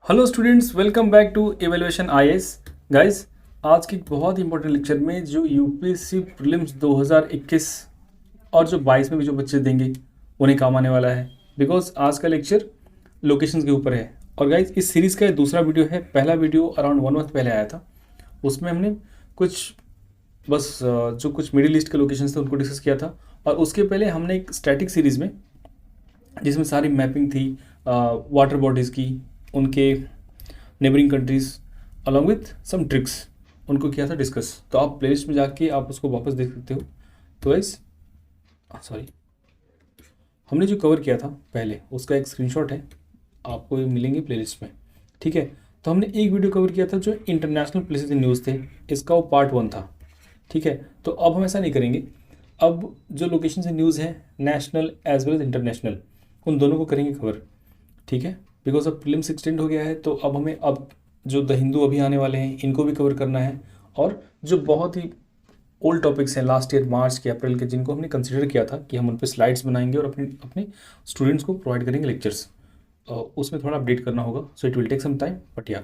Hello students, welcome back to evaluation IAS. Guys, आज की बहुत इंपॉर्टेंट लेक्चर में जो यूपीएससी प्रीलिम्स 2021 और जो 22 में भी जो बच्चे देंगे उन्हें काम आने वाला है। बिकॉज आज का लेक्चर लोकेशंस के ऊपर है। और गाइस, इस सीरीज़ का दूसरा वीडियो है। पहला वीडियो अराउंड 1 मंथ पहले आया था, उसमें हमने कुछ जो कुछ मिडिल ईस्ट के लोकेशंस थे उनको डिस्कस किया था। और उसके पहले हमने एक स्टैटिक सीरीज़ में, जिसमें सारी मैपिंग थी वाटर बॉडीज़ की, उनके neighbouring countries along with some tricks, उनको किया था डिस्कस। तो आप प्लेलिस्ट में जाके आप उसको वापस देख सकते हो। तो गाइस, सॉरी, हमने जो कवर किया था पहले उसका एक स्क्रीनशॉट है, आपको ये मिलेंगे प्लेलिस्ट में। ठीक है, तो हमने एक वीडियो कवर किया था जो इंटरनेशनल प्लेसेस इन न्यूज़ थे, इसका वो पार्ट 1 था। ठीक है, तो अब हम ऐसा नहीं करेंगे। अब जो लोकेशन से न्यूज़ है, national as well as international, उन दोनों को करेंगे कवर। ठीक है, बिकॉज अब प्रीलिम्स एक्सटेंड हो गया है, तो अब हमें अब जो द हिंदू अभी आने वाले हैं इनको भी कवर करना है। और जो बहुत ही ओल्ड टॉपिक्स हैं लास्ट ईयर मार्च के अप्रैल के, जिनको हमने कंसिडर किया था कि हम उन पर स्लाइड्स बनाएंगे और अपने अपने स्टूडेंट्स को प्रोवाइड करेंगे लेक्चर्स, उसमें थोड़ा अपडेट करना होगा। So it will take some time, but yeah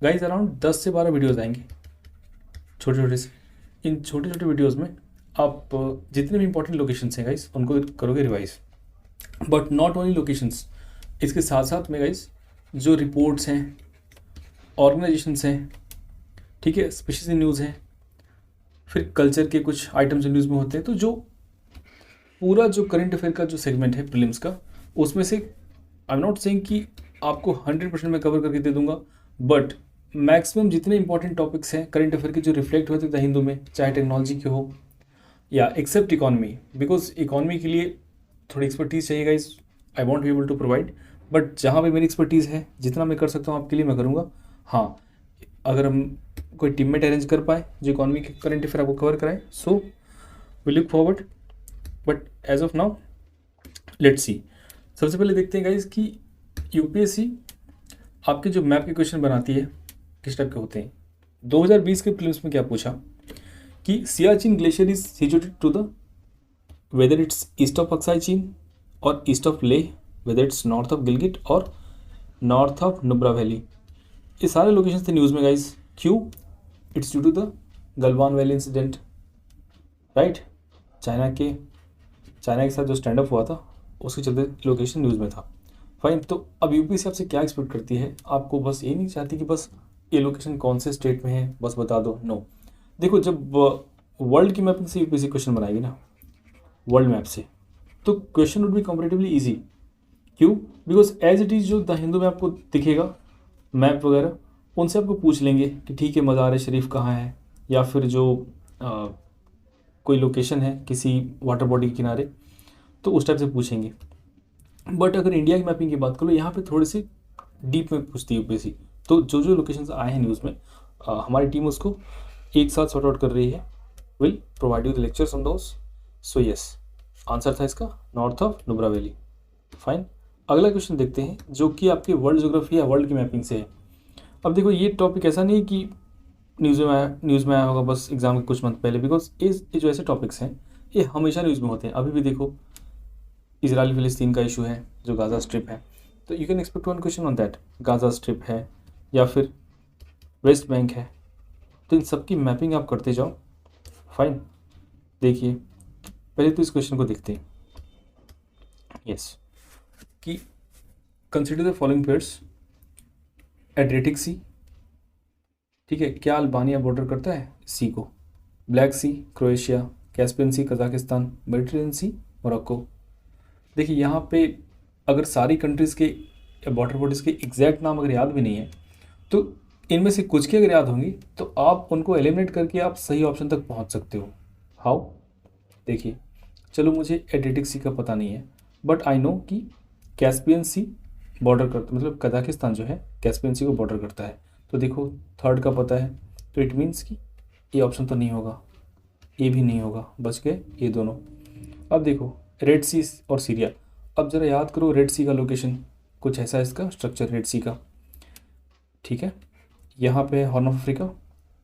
guys, around 10 से 12 वीडियोज़ आएंगे छोटे छोटे से। इन छोटे छोटे वीडियोज़ में आप जितने भी इंपॉर्टेंट लोकेशंस हैं गाइज उनको करोगे revise. But not only locations, इसके साथ साथ में गाइज जो रिपोर्ट्स हैं, ऑर्गेनाइजेशंस हैं, ठीक है, स्पेशली न्यूज़ हैं, फिर कल्चर के कुछ आइटम्स न्यूज़ में होते हैं। तो जो पूरा जो करंट अफेयर का जो सेगमेंट है प्रीलिम्स का, उसमें से आई एम नॉट सेइंग कि आपको 100% मैं कवर करके दे दूंगा, बट मैक्सिमम जितने इंपॉर्टेंट टॉपिक्स हैं करंट अफेयर के जो रिफ्लेक्ट होते थे हिंदू में, चाहे टेक्नोलॉजी के हो या एक्सेप्ट इकॉनमी, बिकॉज इकॉनमी के लिए थोड़ी एक्सपर्टीज़ चाहिए guys, I want be able to provide. But जहाँ पे मेरी एक्सपर्टीज़ है, जितना मैं कर सकता हूँ आपके लिए मैं करूँगा। हाँ, अगर हम कोई टीममेट अरेंज कर पाए जो इकॉनमी के करंट अफेयर आपको कवर कराए, so we look forward. But as of now let's see. सबसे पहले देखते हैं गाइज कि यूपीएससी आपके जो मैप के क्वेश्चन बनाती है किस टाइप के होते हैं। 2020 के प्रीलिम्स में क्या पूछा कि Siachen glacier is situated to the, whether it's east of Aksai Chin और east of Leh, whether it's north of Gilgit और नॉर्थ ऑफ नुब्रा वैली। ये सारे लोकेशन थे न्यूज़ में गाइज। क्यों? It's due to the Galwan valley incident, right. China के साथ जो स्टैंड अप हुआ था उसके चलते लोकेशन न्यूज़ में था। फाइन, तो अब यूपीएससी आपसे क्या एक्सपेक्ट करती है? आपको बस ये नहीं चाहती कि बस ये लोकेशन कौन से स्टेट में है बस बता दो। नो, देखो, जब वर्ल्ड की मैपिंग से यूपीएससी क्वेश्चन बनाएगी ना, वर्ल्ड मैप से, तो question would be comparatively easy. क्यों? बिकॉज एज इट इज़ जो द हिंदू में आपको दिखेगा मैप वगैरह, उनसे आपको पूछ लेंगे कि ठीक है मज़ार शरीफ कहाँ है, या फिर जो कोई लोकेशन है किसी वाटर बॉडी के किनारे, तो उस टाइप से पूछेंगे। बट अगर इंडिया की मैपिंग की बात करो, यहाँ पे थोड़ी सी डीप में पूछती है यूपीएससी। तो जो जो लोकेशन आए हैं न्यूज़ में, हमारी टीम उसको एक साथ सॉर्ट आउट कर रही है। Will provide you the lectures on those. So yes, answer था इसका north of Nubra valley. Fine, अगला क्वेश्चन देखते हैं जो कि आपकी वर्ल्ड ज्योग्राफी या वर्ल्ड की मैपिंग से है। अब देखो, ये टॉपिक ऐसा नहीं है कि न्यूज़ में आया होगा बस एग्जाम के कुछ मंथ पहले, बिकॉज ये जो ऐसे टॉपिक्स हैं ये हमेशा न्यूज़ में होते हैं। अभी भी देखो, इजराइल फिलिस्तीन का इशू है, जो गाज़ा स्ट्रिप है, तो you can expect one question on that. Gaza strip है या फिर वेस्ट बैंक है, तो इन सब की मैपिंग आप करते जाओ। फाइन, देखिए पहले तो इस क्वेश्चन को देखते हैं। यस, कि consider the following pairs, Adriatic Sea, ठीक है, क्या अल्बानिया बॉर्डर करता है सी को? Black Sea Croatia, Caspian Sea Kazakhstan, Mediterranean Sea Morocco. देखिए यहाँ पे अगर सारी कंट्रीज़ के बॉर्डर बॉडीज़ के एग्जैक्ट नाम अगर याद भी नहीं है, तो इनमें से कुछ की अगर याद होंगी तो आप उनको एलिमिनेट करके आप सही ऑप्शन तक पहुँच सकते हो। हाउ? देखिए, चलो मुझे एड्रियाटिक सी का पता नहीं है, बट आई नो कि कैस्पियन सी बॉर्डर करता, मतलब कजाकिस्तान जो है कैस्पियन सी को बॉर्डर करता है। तो देखो, थर्ड का पता है, तो इट मीन्स कि ये ऑप्शन तो नहीं होगा, ये भी नहीं होगा, बच गए ये दोनों। अब देखो, रेड सी और सीरिया। अब ज़रा याद करो, रेड सी का लोकेशन कुछ ऐसा है, इसका स्ट्रक्चर रेड सी का, ठीक है। यहाँ पे है हॉर्न ऑफ अफ्रीका,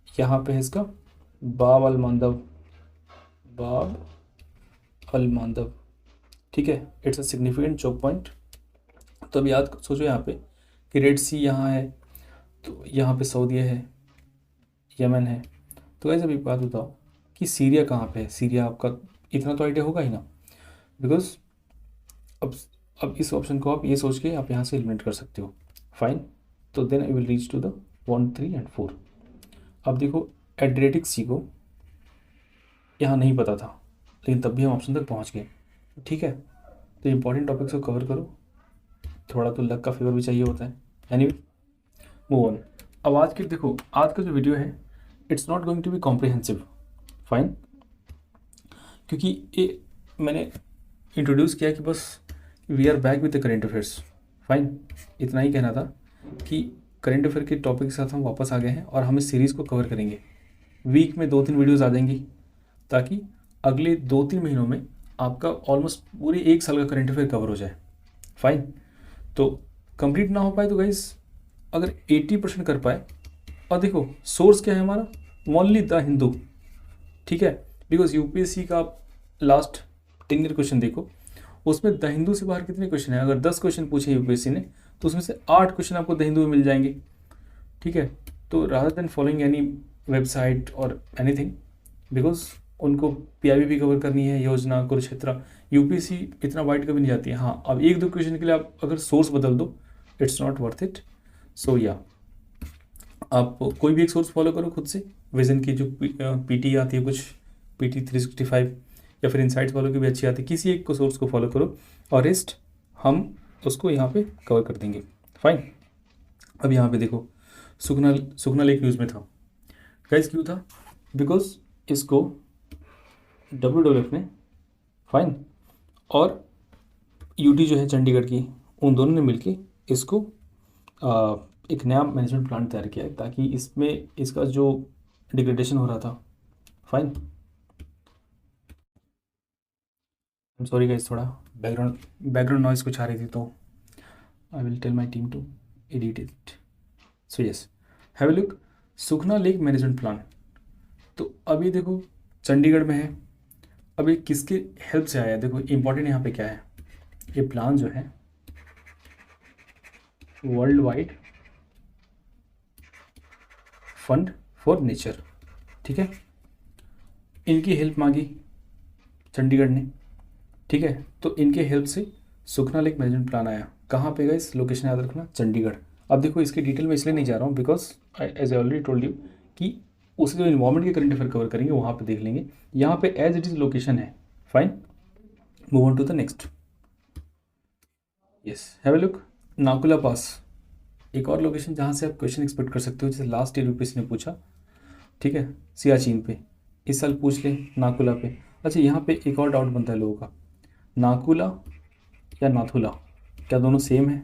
यहाँ पे है इसका बाब अल मंदब, बाब अल मंदब, ठीक है। It's a significant choke point. तो अब याद सोचो यहाँ पे कि रेड सी यहाँ है, तो यहाँ पे सऊदीया है, यमन है। तो ऐसे भी बात बताओ कि सीरिया कहाँ पे है। सीरिया आपका इतना तो आइडिया होगा ही ना, बिकॉज अब अब इस ऑप्शन को आप ये सोच के आप यहाँ से एलिमिनेट कर सकते हो। फाइन, तो then I will reach to the 1, 3 and 4। अब देखो एड्रियाटिक सी को यहाँ नहीं पता था, लेकिन तब भी हम ऑप्शन तक पहुँच गए। ठीक है, तो इंपॉर्टेंट टॉपिक्स को कवर करो, थोड़ा तो लक का फेवर भी चाहिए होता है। Anyway, move on. अब आज के देखो, आज का जो वीडियो है it's not going to be comprehensive. Fine, क्योंकि ये मैंने इंट्रोड्यूस किया कि बस we are back with the current affairs. Fine, इतना ही कहना था कि करेंट अफेयर के टॉपिक के साथ हम वापस आ गए हैं और हम इस सीरीज़ को कवर करेंगे। वीक में 2-3 वीडियोज़ आ जाएंगी, ताकि अगले 2-3 महीनों में आपका ऑलमोस्ट पूरे 1 साल का करेंट अफेयर कवर हो जाए। फाइन, तो कंप्लीट ना हो पाए तो गाइस अगर 80% कर पाए, और देखो सोर्स क्या है हमारा, ओनली द हिंदू। ठीक है, बिकॉज यूपीएससी का आप लास्ट 10 ईयर क्वेश्चन देखो, उसमें द हिंदू से बाहर कितने क्वेश्चन हैं। अगर 10 क्वेश्चन पूछे यूपीएससी ने तो उसमें से 8 क्वेश्चन आपको द हिंदू में मिल जाएंगे। ठीक है, तो rather than following any website और एनीथिंग, बिकॉज उनको पीआईबी भी कवर करनी है, योजना, कुरुक्षेत्र, यूपीएससी इतना वाइड कभी नहीं जाती है। हाँ, अब 1-2 क्वेश्चन के लिए आप अगर सोर्स बदल दो, इट्स नॉट वर्थ इट। सो या आप कोई भी एक सोर्स फॉलो करो खुद से, विजन की जो पीटी आती है कुछ, पीटी 365, या फिर इनसाइट्स वालों की भी अच्छी आती है, किसी एक को सोर्स को फॉलो करो और रेस्ट हम उसको यहाँ पे कवर कर देंगे। फाइन, अब यहाँ पे देखो सुखना लेक न्यूज़ में था गाइस। क्यों था? बिकॉज इसको WWF ने, फाइन, और यूटी जो है चंडीगढ़ की, उन दोनों ने मिलके इसको एक नया मैनेजमेंट प्लान तैयार किया है, ताकि इसमें इसका जो डिग्रेडेशन हो रहा था, fine, I am sorry guys, थोड़ा बैकग्राउंड नॉइज़ कुछ आ रही थी, तो I will tell my team to edit it. So yes, have a look, Sukhna lake management plan. तो अभी देखो चंडीगढ़ में है, अभी किसके हेल्प से आया है? देखो इंपॉर्टेंट यहाँ पे क्या है, ये प्लान जो है world wide fund for nature. ठीक है, इनकी हेल्प मांगी चंडीगढ़ ने। ठीक है, तो इनके हेल्प से सुखना लेक मैनेजमेंट प्लान आया। कहाँ पे गए? इस लोकेशन याद रखना, चंडीगढ़। अब देखो इसकी डिटेल में इसलिए नहीं जा रहा हूँ, because as I already told you कि उसके जो इन्वायरमेंट के करंट अफेयर कवर करेंगे वहाँ पे देख लेंगे। यहाँ पे एज इट इज़ लोकेशन है। Fine, move on to the next. Yes, have a look, Nakula pass, एक और लोकेशन जहाँ से आप क्वेश्चन एक्सपेक्ट कर सकते हो, जैसे लास्ट ईयर यूपीएससी ने पूछा। ठीक है, सियाचिन पे, इस साल पूछ ले नाकुला पे। अच्छा, यहाँ पे एक और डाउट बनता है लोगों का, नाकुला या नाथुला, क्या दोनों सेम है?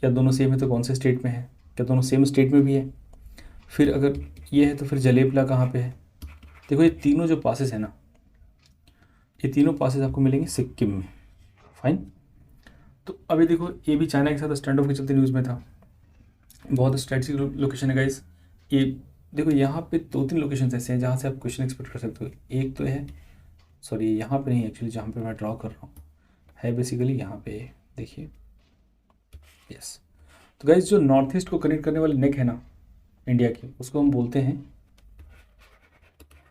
क्या दोनों सेम है तो कौन से स्टेट में है? क्या दोनों सेम स्टेट में भी है? फिर अगर ये है तो फिर जलेबला कहाँ पे है? देखो ये तीनों जो पासेस है ना, ये तीनों पासेस आपको मिलेंगे सिक्किम में। फाइन, तो अभी देखो ये भी चाइना के साथ स्टैंड ऑफ के चलते न्यूज़ में था। बहुत स्ट्रेटेजिक लोकेशन है गाइस ये। देखो यहाँ पे 2-3 लोकेशन ऐसे हैं जहाँ से आप क्वेश्चन एक्सपेक्ट कर सकते हो। एक तो है, सॉरी यहाँ पे नहीं, एक्चुअली जहाँ पे मैं ड्रॉ कर रहा हूँ है बेसिकली यहाँ पे, देखिए। यस, तो गाइस जो नॉर्थ ईस्ट को कनेक्ट करने वाली नेक है ना इंडिया की, उसको हम बोलते हैं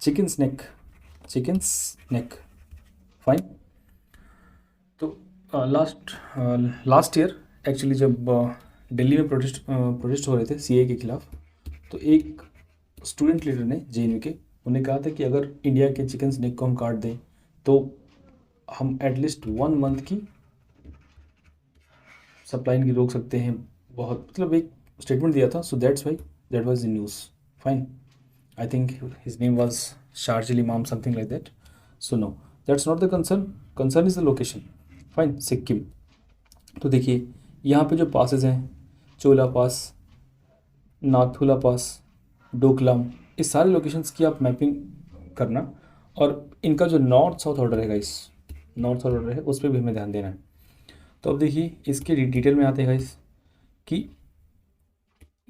चिकन्स नेक। फाइन, तो लास्ट ईयर एक्चुअली जब दिल्ली में प्रोटेस्ट हो रहे थे सीए के खिलाफ, तो एक स्टूडेंट लीडर ने जेएनयू के, उन्हें कहा था कि अगर इंडिया के चिकन्स नेक को हम काट दें तो हम एटलीस्ट 1 मंथ की सप्लाई इनकी रोक सकते हैं। बहुत मतलब एक स्टेटमेंट दिया था, so that's why that was the news. Fine, I think his name was Sharjeel Imam, something like that. So no, that's not the concern is the location. Fine, Sikkim. तो देखिए यहाँ पे जो पासेस हैं, चोला पास, नाथुला पास, डोकलाम, इस सारे लोकेशंस की आप मैपिंग करना, और इनका जो नॉर्थ साउथ ऑर्डर है गाइस, नॉर्थ साउथ ऑर्डर है उस पर भी हमें ध्यान देना है। तो अब देखिए इसके डिटेल में आते हैं गाइस कि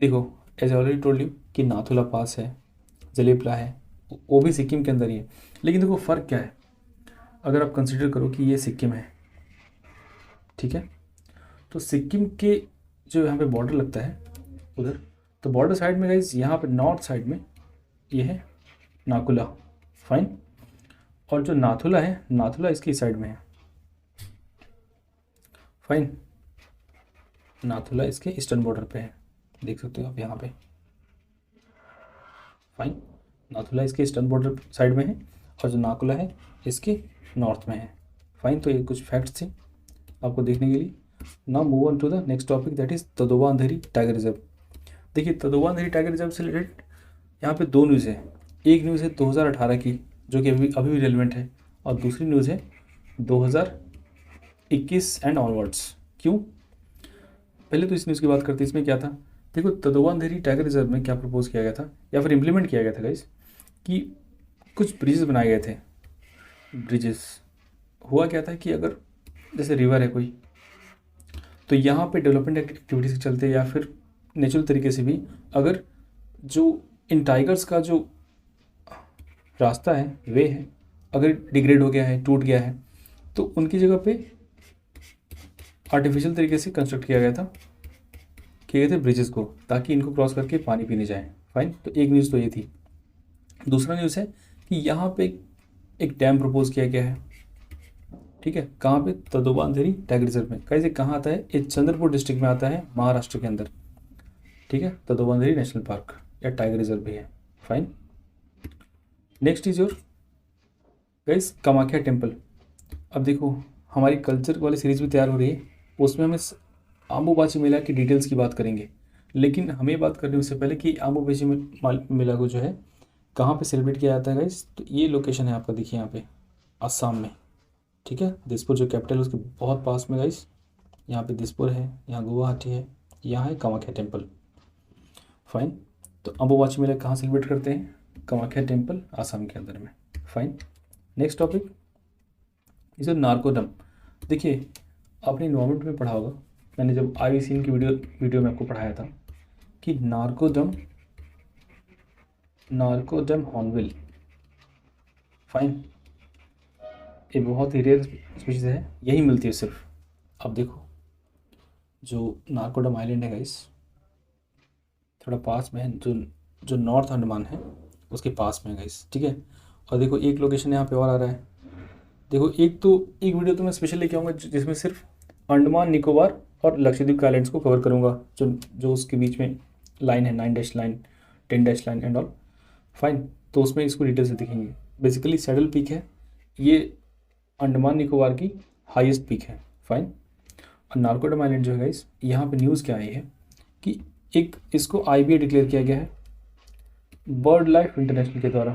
देखो एज ऑलरेडी टोल्ड यू कि नाथुला पास है, जलेपला है, वो भी सिक्किम के अंदर ही है। लेकिन देखो फ़र्क क्या है, अगर आप कंसिडर करो कि ये सिक्किम है, ठीक है, तो सिक्किम के जो यहाँ पे बॉर्डर लगता है उधर, तो बॉर्डर साइड में गाइज यहाँ पे नॉर्थ साइड में ये है नाकुला, फाइन। और जो नाथुला है, नाथुला इसकी साइड में है, फाइन। नाथुला इसके ईस्टर्न बॉर्डर पे है, देख सकते हो आप यहाँ पे, फाइन। नाथुला इसके ईस्टर्न बॉर्डर साइड में है और जो नाकुला है इसके नॉर्थ में है, फाइन। तो ये कुछ फैक्ट्स थे आपको देखने के लिए। Now move on to the next topic, that is Tadoba Andhari tiger reserve. देखिए तदोबा अंधेरी टाइगर रिजर्व से रिलेटेड यहाँ पे दो न्यूज़ है। एक न्यूज़ है 2018 की जो कि अभी भी रेलिवेंट है, और दूसरी न्यूज़ है 2021 एंड ऑनवर्ड्स। क्यों? पहले तो इस न्यूज़ की बात करते हैं। इसमें क्या था, देखो तदोबा अंधेरी टाइगर रिजर्व में क्या प्रपोज किया गया था या फिर इम्प्लीमेंट किया गया था गाइस, कि कुछ ब्रिजेस बनाए गए थे। ब्रिजेस हुआ क्या था कि अगर जैसे रिवर है कोई, तो यहाँ पे डेवलपमेंट एक्टिविटीज़ के चलते या फिर नेचुरल तरीके से भी अगर जो इन टाइगर्स का जो रास्ता है, वे है, अगर डिग्रेड हो गया है, टूट गया है, तो उनकी जगह पे आर्टिफिशियल तरीके से कंस्ट्रक्ट किया गए थे ब्रिजेस को, ताकि इनको क्रॉस करके पानी पीने जाए, फाइन। तो एक न्यूज़ तो ये थी। दूसरा न्यूज़ है कि यहाँ पे एक डैम प्रपोज किया गया है, ठीक है। कहाँ पे? तदोबा अंधेरी टाइगर रिजर्व में। कैसे, कहाँ आता है? ये चंद्रपुर डिस्ट्रिक्ट में आता है, महाराष्ट्र के अंदर, ठीक है। तदोबा अंधेरी नेशनल पार्क या टाइगर रिजर्व भी है, fine. Next is your guys Kamakhya temple. अब देखो हमारी कल्चर वाली सीरीज भी तैयार हो रही है, उसमें हमें अम्बुबाची मेला की डिटेल्स की बात करेंगे, लेकिन हमें बात करनी उससे पहले कि अम्बुबाची मेला को जो है कहाँ पे सेलिब्रेट किया जाता है गाइस। तो ये लोकेशन है आपका, देखिए यहाँ पे असम में, ठीक है। दिसपुर जो कैपिटल है उसके बहुत पास में गाइस, यहाँ पे दिसपुर है, यहाँ गुवाहाटी है, यहाँ है कामाख्या टेम्पल, फाइन। तो अम्बुबाची मेला कहाँ सेलिब्रेट करते हैं? कामाख्या टेम्पल असम के अंदर में, fine. Next topic is Narcondam. देखिए आपने इन्वायरमेंट में पढ़ा होगा, मैंने जब आईवीसीएन की वीडियो में आपको पढ़ाया था कि नार्कोडम हॉर्नबिल, फाइन। ये बहुत ही रेयर स्पीशीज है, यही मिलती है सिर्फ। अब देखो जो नार्कोडम आइलैंड है गाइस, थोड़ा पास में है, जो नॉर्थ अंडमान है उसके पास में है गाइस, ठीक है। और देखो एक लोकेशन यहाँ पे और आ रहा है, देखो एक वीडियो तो मैं स्पेशल लेके आऊँगा जिसमें सिर्फ अंडमान निकोबार और लक्षद्वीप के आइलैंड्स को कवर करूँगा, जो उसके बीच में लाइन है, 9 dash line, 10 dash line and all, fine. तो उसमें इसको डिटेल से दिखेंगे। बेसिकली सैडल पीक है, ये अंडमान निकोबार की हाईएस्ट पीक है, फाइन। और नार्कोडम आइलैंड जो है गाइस, यहाँ पे न्यूज़ क्या आई है कि एक इसको IBA डिक्लेयर किया गया है बर्ड लाइफ इंटरनेशनल के द्वारा।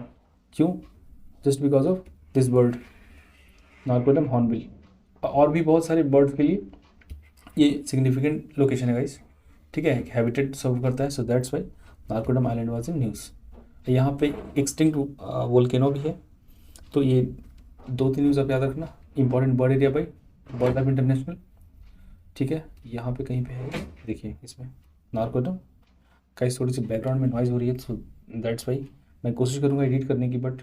क्यों? Just because of this bird Narcondam hornbill. और भी बहुत सारे बर्ड्स के लिए ये सिग्निफिकेंट लोकेशन है गाइस, ठीक है, हैबिटेट सर्व करता है, so that's why Narcondam island was in news. यहाँ पे एक्सटिंक्ट वोल्केनो भी है। तो ये 2-3 न्यूज़ आप याद रखना, important bird area by bird life international, ठीक है। यहाँ पे कहीं पे है, देखिए इसमें नार्कोडम का थोड़ी सी बैकग्राउंड में नॉइज़ हो रही है, सो दैट्स वाई मैं कोशिश करूँगा एडिट करने की, but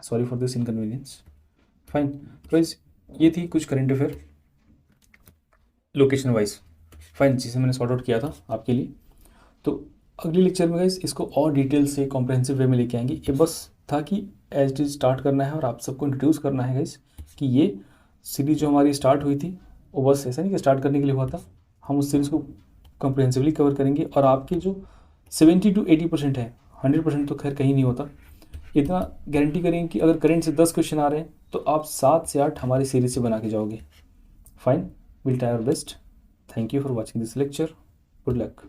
sorry for this inconvenience, fine. Guys ये थी कुछ current affair location wise, fine, जिसे मैंने सॉर्ट आउट किया था आपके लिए। तो अगले लेक्चर में गाइस इसको और डिटेल से कॉम्प्रहेंसिव वे में लेके आएंगे। ये बस था कि एज इट इज स्टार्ट करना है और आप सबको इंट्रोड्यूस करना है गाइस कि ये सीरीज जो हमारी स्टार्ट हुई थी वो बस ऐसा नहीं कि स्टार्ट करने के लिए हुआ था, हम उस सीरीज़ को कॉम्प्रहेंसिवली कवर करेंगे। और आपके जो 70 to 80% है, 100% तो खैर कहीं नहीं होता, इतना गारंटी करेंगे कि अगर करंट से 10 क्वेश्चन आ रहे हैं तो आप 7 से 8 हमारी सीरीज से बना के जाओगे, fine. Will try our best. Thank you for watching this lecture, good luck.